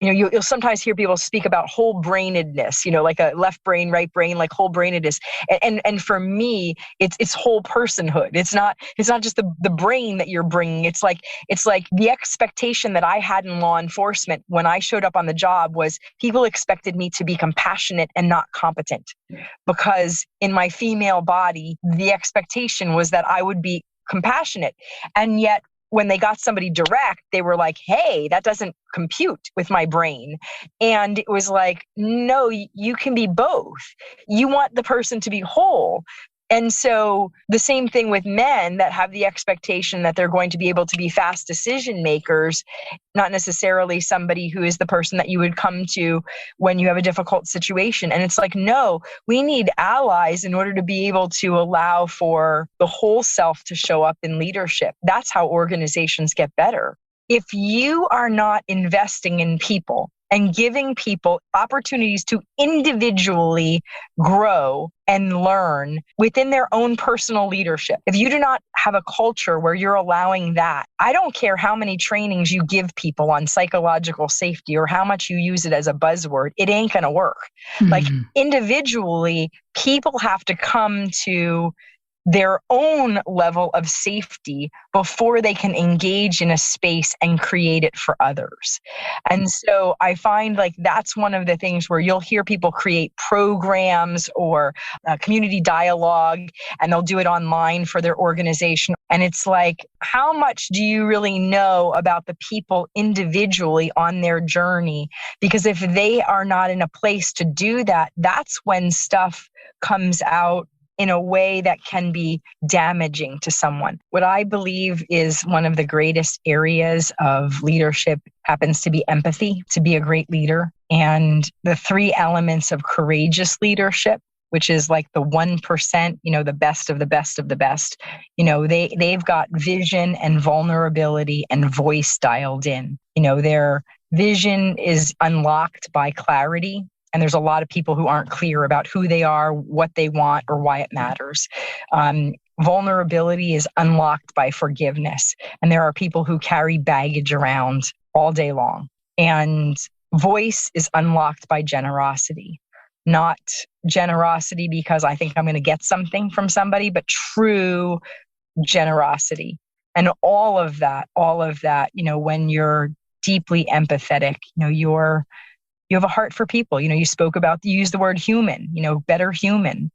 You'll sometimes hear people speak about whole brainedness, like a left brain, right brain, like whole brainedness. And for me, it's whole personhood. It's not just the brain that you're bringing. It's like the expectation that I had in law enforcement when I showed up on the job was people expected me to be compassionate and not competent, because in my female body, the expectation was that I would be compassionate. And yet when they got somebody direct, they were like, hey, that doesn't compute with my brain. And it was like, no, you can be both. You want the person to be whole. And so the same thing with men that have the expectation that they're going to be able to be fast decision makers, not necessarily somebody who is the person that you would come to when you have a difficult situation. And it's like, no, we need allies in order to be able to allow for the whole self to show up in leadership. That's how organizations get better. If you are not investing in people and giving people opportunities to individually grow and learn within their own personal leadership, if you do not have a culture where you're allowing that, I don't care how many trainings you give people on psychological safety or how much you use it as a buzzword, it ain't going to work. Like individually, people have to come to their own level of safety before they can engage in a space and create it for others. And so I find like that's one of the things where you'll hear people create programs or community dialogue, and they'll do it online for their organization. And it's like, how much do you really know about the people individually on their journey? Because if they are not in a place to do that, that's when stuff comes out in a way that can be damaging to someone. What I believe is one of the greatest areas of leadership happens to be empathy, to be a great leader. And the 3 elements of courageous leadership, which is like the 1%, the best of the best of the best, they've got vision and vulnerability and voice dialed in. Their vision is unlocked by clarity. And there's a lot of people who aren't clear about who they are, what they want, or why it matters. Vulnerability is unlocked by forgiveness. And there are people who carry baggage around all day long. And voice is unlocked by generosity. Not generosity because I think I'm going to get something from somebody, but true generosity. And all of that, when you're deeply empathetic, you have a heart for people. You used the word human, better human.